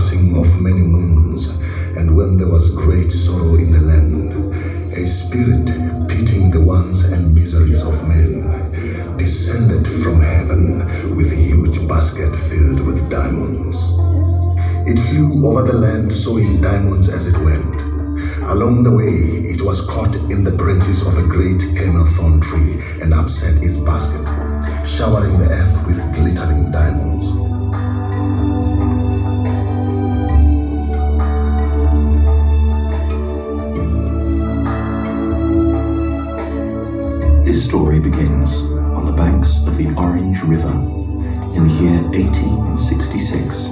passing of many moons, and when there was great sorrow in the land, a spirit pitying the wants and miseries of men descended from heaven with a huge basket filled with diamonds. It flew over the land sowing diamonds as it went. Along the way, it was caught in the branches of a great camel thorn tree and upset its basket, showering the earth with glittering diamonds. This story begins on the banks of the Orange River in the year 1866.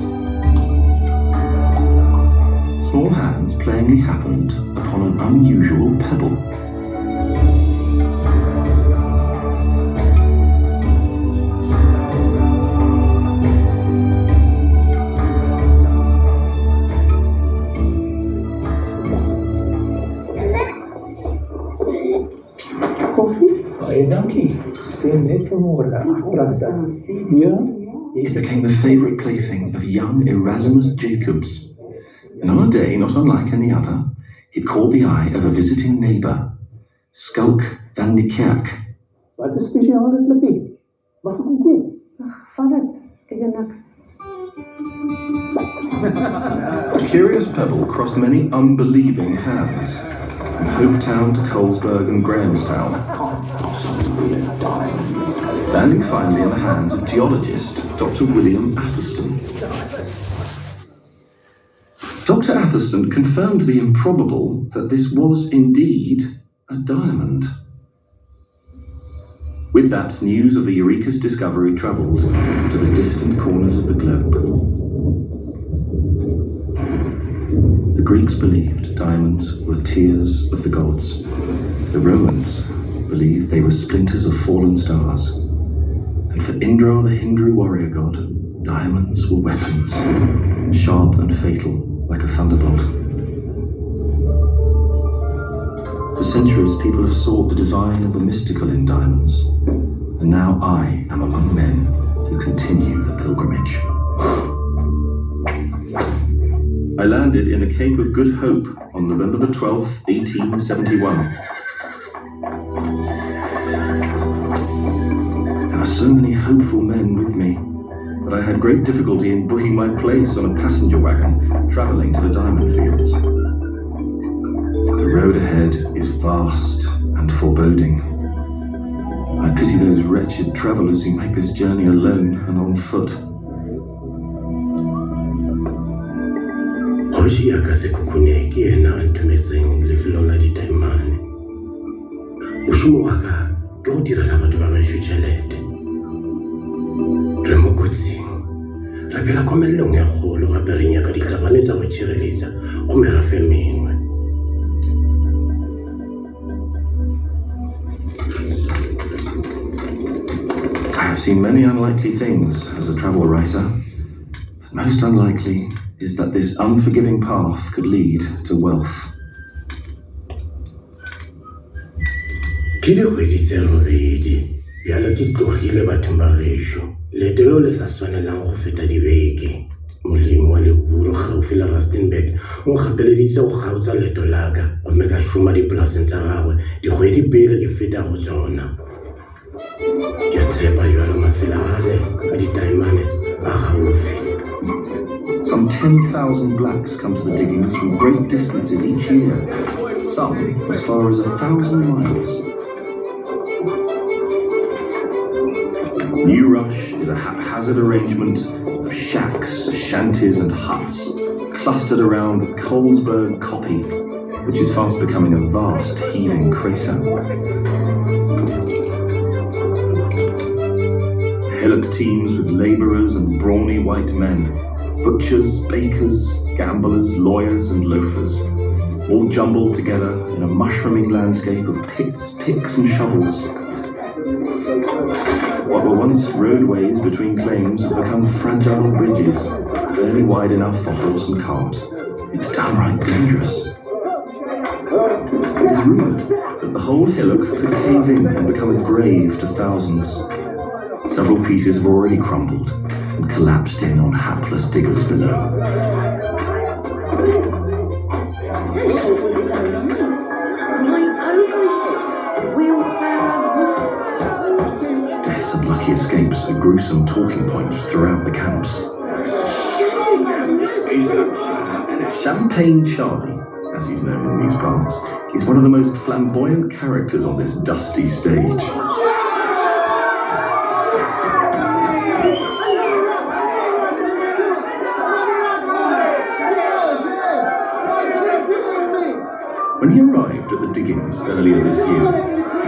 Small hands plainly happened upon an unusual pebble. It became the favourite plaything of young Erasmus Jacobs, and on a day not unlike any other, it caught the eye of a visiting neighbour, Skulk van de Kerk. Wat is speciaal dit lippie? Mag ek hom koop? Vat dit, tegen niks. The curious pebble crossed many unbelieving hands, from Hopetown to Colesberg and Grahamstown, landing finally in the hands of geologist Dr. William Atherstone. Dr. Atherstone confirmed the improbable that this was indeed a diamond. With that, news of the Eureka's discovery travelled to the distant corners of the globe. The Greeks believed diamonds were tears of the gods. The Romans believed they were splinters of fallen stars. And for Indra, the Hindu warrior god, diamonds were weapons, sharp and fatal, like a thunderbolt. For centuries, people have sought the divine and the mystical in diamonds, and now I am among men who continue the pilgrimage. I landed in the Cape of Good Hope on November the 12th, 1871. There were so many hopeful men with me that I had great difficulty in booking my place on a passenger wagon travelling to the diamond fields. The road ahead is vast and foreboding. I pity those wretched travellers who make this journey alone and on foot. Hoshi ya ka sekukhuneke yena a ntumetseng lefelong la ditaemane. Mošomo wa ka ke go direla batho ba bašo tšhelete. Re mo kotsing, re phela komelelong ya kgolo gape re nyaka ditlabane tsa go tšhireletša go merafe mengwe. I have seen many unlikely things as a travel writer, but most unlikely is that this unforgiving path could lead to wealth. Ke dikgwedi tse robedi, bjale ke tlogile bathong ba gešo. Leeto leo le sa swanelang go feta dibeke. Molemi wa leburu gaufi le Rustenburg o gapeleditse go gautsa leeto la ka gomme ka šoma dipolaseng tsa gagwe dikgwedi pele ke feta go tsona. Ke a tshepa jalo mafelo a gale a ditaemane a gaufi. Some 10,000 blacks come to the diggings from great distances each year, some as far as 1,000 miles. New Rush is a haphazard arrangement of shacks, shanties and huts clustered around the Colesberg Koppie, which is fast becoming a vast heaving crater. Hillock teams with labourers and brawny white men, butchers, bakers, gamblers, lawyers and loafers, all jumbled together in a mushrooming landscape of pits, picks and shovels. What were once roadways between claims have become fragile bridges, barely wide enough for horse and cart. It's downright dangerous. It is rumoured that the whole hillock could cave in and become a grave to thousands. Several pieces have already crumbled, and collapsed in on hapless diggers below. He saw it with his own eyes. Right over his head. Wheelbarrow. Death's unlucky escapes are gruesome talking points throughout the camps. Champagne Charlie, as he's known in these parts, is one of the most flamboyant characters on this dusty stage. When he arrived at the diggings earlier this year,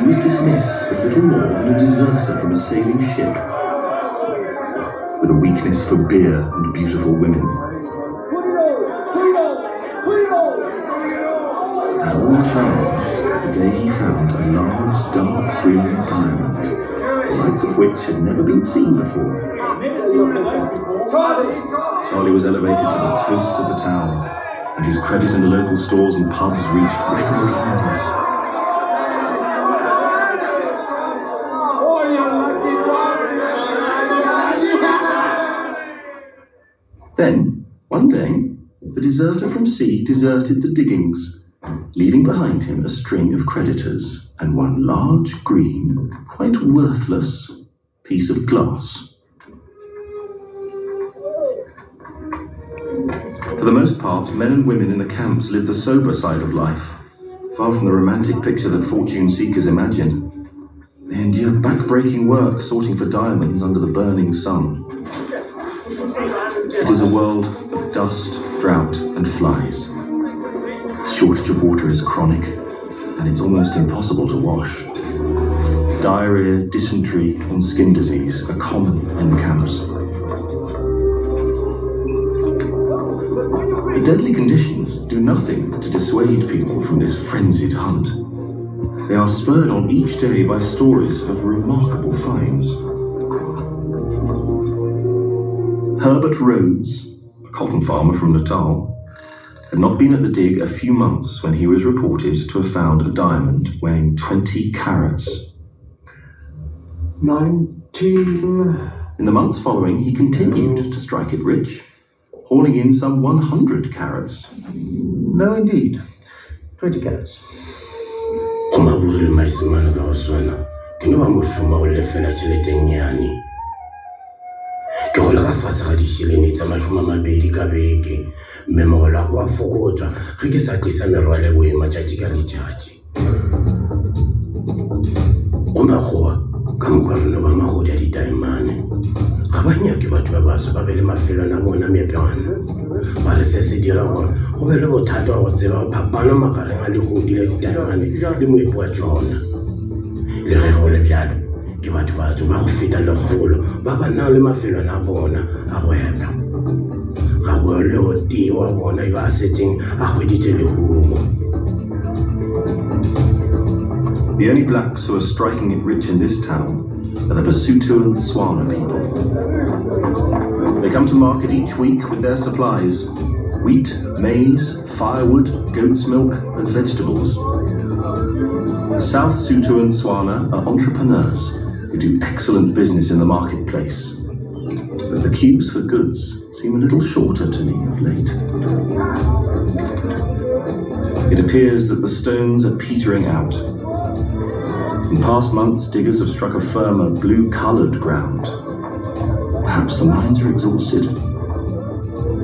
he was dismissed as little more than a deserter from a sailing ship, with a weakness for beer and beautiful women. That all changed the day he found a large dark green diamond, the likes of which had never been seen before. Charlie was elevated to the toast of the town, and his credit in the local stores and pubs reached record highs. Then, one day, the deserter from sea deserted the diggings, leaving behind him a string of creditors and one large, green, quite worthless piece of glass. For the most part, men and women in the camps live the sober side of life, far from the romantic picture that fortune seekers imagine. They endure back-breaking work sorting for diamonds under the burning sun. It is a world of dust, drought, and flies. The shortage of water is chronic, and it's almost impossible to wash. Diarrhea, dysentery, and skin disease are common in the camps. The deadly conditions do nothing to dissuade people from this frenzied hunt. They are spurred on each day by stories of remarkable finds. Herbert Rhodes, a cotton farmer from Natal, had not been at the dig a few months when he was reported to have found a diamond weighing 20 carats. 19. In the months following, he continued to strike it rich, hauling in some 100 carats. No, indeed. 20 carats. Umaburi maisimana ka oswana. Ke no ba moshoma o lefela tšhelete nyane. Ke go la fatshe ga dišhelene tsa 20 ka beke. Mme mogolo wa go a fokotswa ge ke sa tlisa merwalo e boema tšatši ka letšatši. Go makgowa ka moka rena ba magodi a ditaemane. Ga ba nyake batho ba baso ba be le mafelwana a bona meepana. Ba re se se dira gore go be le bothata wa go tseba phapano magareng a legodi la ditaemane le moepo wa tsona. Le ge go le bjalo ke batho ba go feta legolo ba ba nang le mafelwana a bona a go eta. Ga bo le o tee wa bona yo a setseng a hweditse lehumo. The only blacks who are striking it rich in this town are the Basuto and Swana people. They come to market each week with their supplies: wheat, maize, firewood, goat's milk, and vegetables. The South Suto and Swana are entrepreneurs who do excellent business in the marketplace. But the queues for goods seem a little shorter to me of late. It appears that the stones are petering out. In past months, diggers have struck a firmer, blue-coloured ground. Perhaps the mines are exhausted.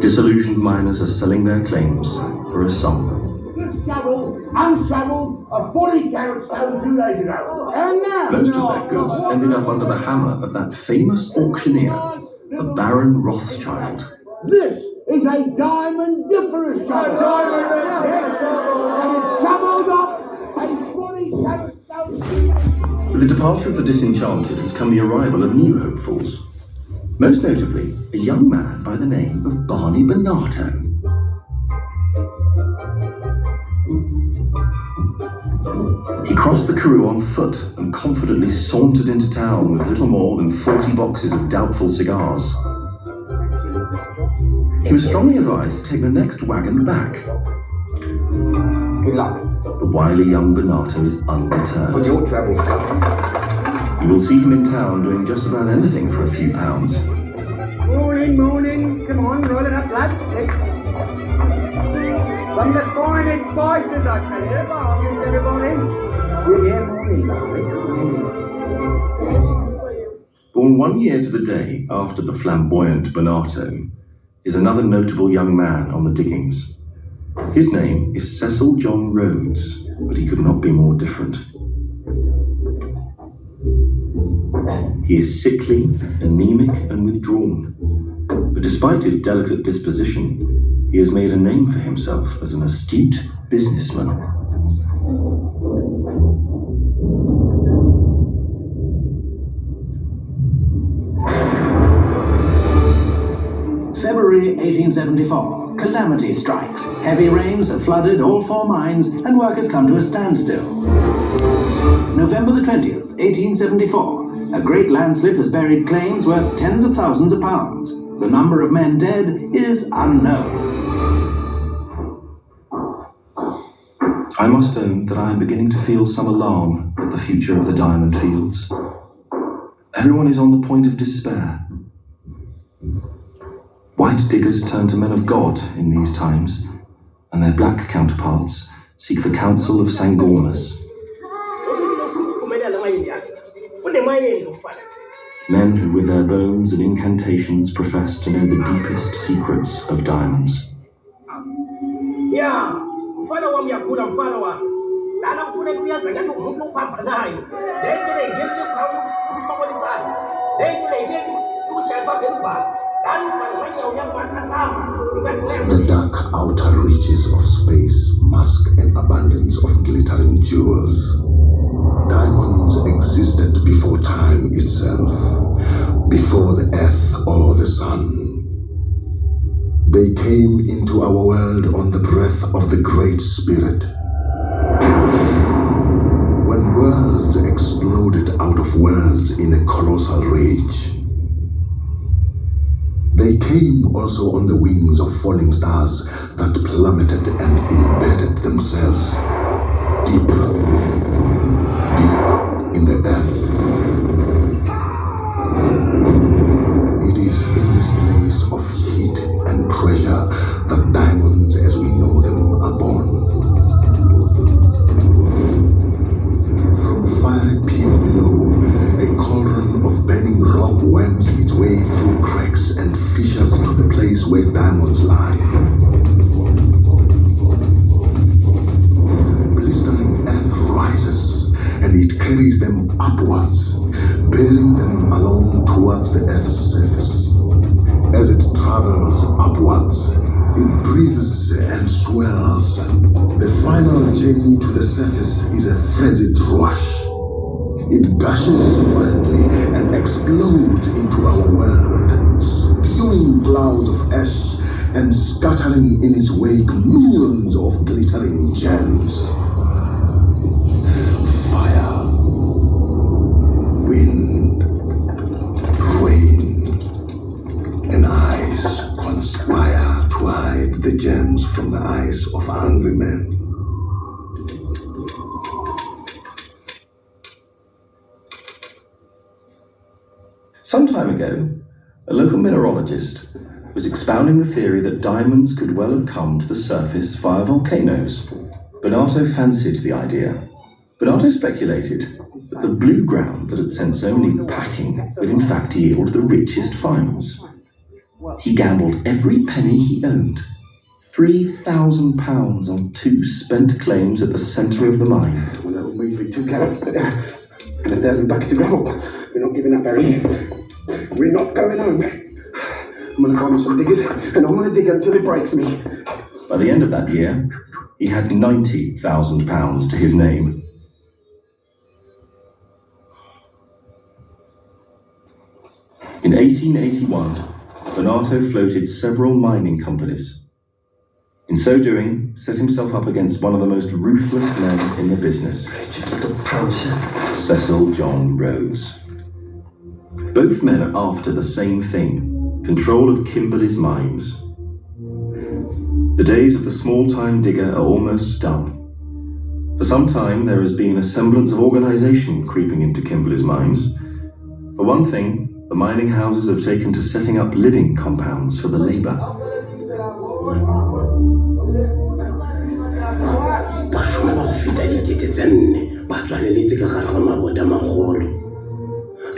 Disillusioned miners are selling their claims for a song. This shovel, unshoveled, a 40-carat stone 2 days ago. And now, Most of their goods ended up under the hammer of that famous auctioneer, the Baron Rothschild. this is a diamondiferous shovel. And it's shoveled up a 40-carat stone. With the departure of the disenchanted has come the arrival of new hopefuls. Most notably, a young man by the name of Barney Bonato. He crossed the Karoo on foot and confidently sauntered into town with little more than 40 boxes of doubtful cigars. He was strongly advised to take the next wagon back. Good luck. The wily young Bonato is undeterred. Good your travels, Captain. You will see him in town doing just about anything for a few pounds. Morning, morning. Come on, roll it up, lads. Some of the finest spices, I tell you. Bargains, everybody. Yeah, morning. Born 1 year to the day after the flamboyant Bonato is another notable young man on the diggings. His name is Cecil John Rhodes, but he could not be more different. He is sickly, anemic, and withdrawn. But despite his delicate disposition, he has made a name for himself as an astute businessman. February 1874. Calamity strikes. Heavy rains have flooded all 4 mines, and workers come to a standstill. November the 20th, 1874. A great landslip has buried claims worth tens of thousands of pounds. The number of men dead is unknown. I must own that I am beginning to feel some alarm at the future of the diamond fields. Everyone is on the point of despair. White diggers turn to men of God in these times, and their black counterparts seek the counsel of Sangormas. Men who with their bones and incantations profess to know the deepest secrets of diamonds. Yeah, mfano wa myakula mfano wa lana kufuna kuyaza ngati umuntu uphamba nayo lento leyingeni kusokolisana lento leyingeni kushayisa ngeluba lana ufana wanyawo yakwatatama. The dark outer reaches of space mask an abundance of glittering jewels. Diamonds existed before time itself, before the earth or the sun. They came into our world on the breath of the Great Spirit. When worlds exploded out of worlds in a colossal rage, they came also on the wings of falling stars that plummeted and embedded themselves deep in the earth. It is in this place of heat and pressure that diamonds as we know them are born. From fiery pits below, a cauldron of burning rock worms its way through cracks and fissures to the place where diamonds lie. Blistering earth rises, and it carries them upwards, bearing them along towards the earth's surface. As it travels upwards, it breathes and swells. The final journey to the surface is a frenzied rush. It gushes wildly and explodes into our world, spewing clouds of ash and scattering in its wake millions of glittering gems. Fire, wind, rain, and ice conspire to hide the gems from the eyes of hungry men. Some time ago, a local mineralogist was expounding the theory that diamonds could well have come to the surface via volcanoes. Bonato fancied the idea. Bonato speculated that the blue ground that had sent so many packing would in fact yield the richest finds. He gambled every penny he owned, £3,000 on 2 spent claims at the centre of the mine. Well, that will measly 2 carats and 1,000 buckets of gravel. We're not giving up, Harry. We're not going home. I'm going to find me some diggers, and I'm going to dig until it breaks me. By the end of that year, he had £90,000 to his name. In 1881, Bonato floated several mining companies. In so doing, set himself up against one of the most ruthless men in the business, Cecil John Rhodes. Both men are after the same thing, control of Kimberley's mines. The days of the small-time digger are almost done. For some time, there has been a semblance of organisation creeping into Kimberley's mines. For one thing, the mining houses have taken to setting up living compounds for the labor. bašomi ba go feta dikete tse 4 ba tswaleletse ka gare ga mabota magolo.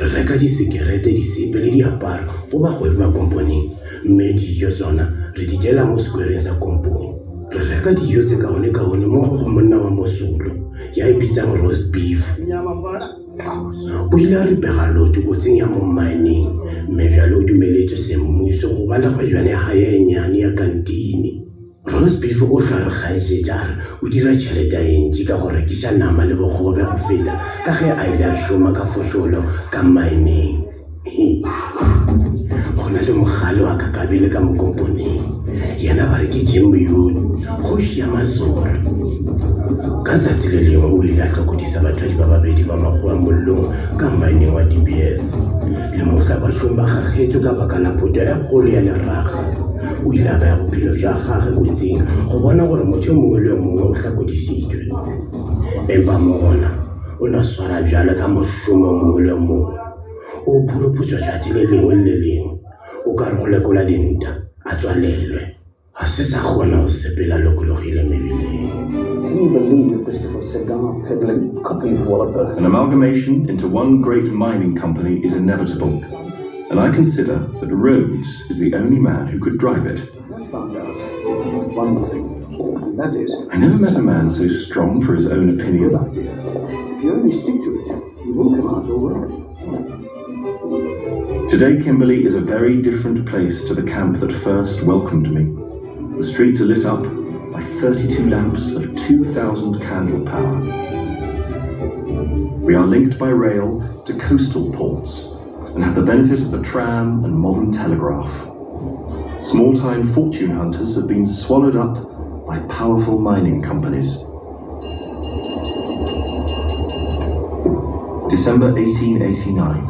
Re reka disekerete, disepe le diaparo go bagwebi ba kompaneng, mme dijo tsona re di jela mo sekwereng sa kompone. Re reka dijo tse kaone mo go monna wa mosolo ya e bitsang roast beef. O ile a re pega loto kotsing ya mo mining, mme bjale o dumeletswe semmuso go ba le kgwejwane ya hae e nyane ya kantine. Roast beef o tla re kgaetšetša a re o dira tšhelete e ntši ka go rekiša nama le bogobe go feta ka ge a ile a šoma ka fošolo ka mining. Go na le mogale wa kakabele ka mo komponeng, yena ba re ke Jimboyoni, kgoši ya masolo. Ka tsatsi le lengwe o ile a hlokodisa bathwadi ba babedi ba makgowa mollong ka mining wa DBS. Le mohla bašomi ba gagetswe ka baka la phuto e kgolo ya leraga. O ile a baya bophelo bja gagwe kotsing go bona gore motho yo mongwe le yo mongwe o hlakodisitswe. Empa mo gona o na swara bjale ka mošomo mongwe le mongwe. O phorophotšwa tšatši le lengwe le lengwe, o ka re go lekola dinta a tswalelwe. Ga se sa kgona go sepela lokologile mebileng. Can you believe this little cigar peddling copy walloper? An amalgamation into one great mining company is inevitable, and I consider that Rhodes is the only man who could drive it. I found out one thing, and that is, I never met a man so strong for his own opinion. good idea. If you only stick to it, you will come out all right. Today, Kimberley is a very different place to the camp that first welcomed me. The streets are lit up by 32 lamps of 2,000 candle power. We are linked by rail to coastal ports and have the benefit of the tram and modern telegraph. Small-time fortune hunters have been swallowed up by powerful mining companies. December 1889,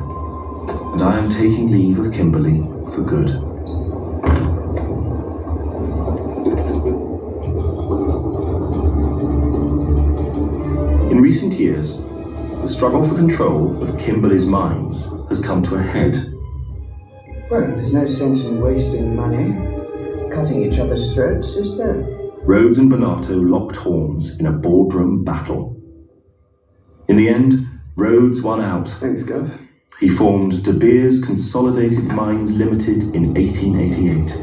and I am taking leave of Kimberley for good. In recent years, the struggle for control of Kimberley's mines has come to a head. Well, there's no sense in wasting money, cutting each other's throats, is there? Rhodes and Bonato locked horns in a boardroom battle. In the end, Rhodes won out. Thanks, Gov. He formed De Beers Consolidated Mines Limited in 1888,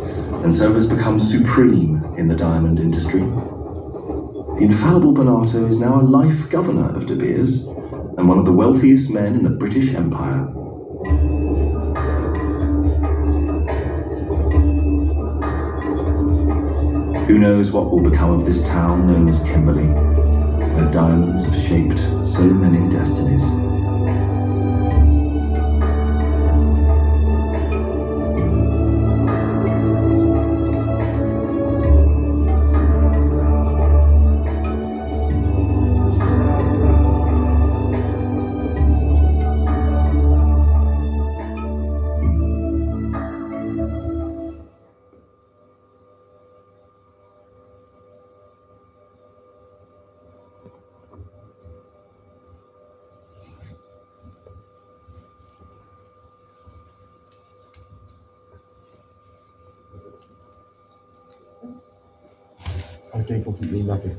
and so has become supreme in the diamond industry. The infallible Bonato is now a life governor of De Beers and one of the wealthiest men in the British Empire. Who knows what will become of this town known as Kimberley, where diamonds have shaped so many destinies. I definitely love it.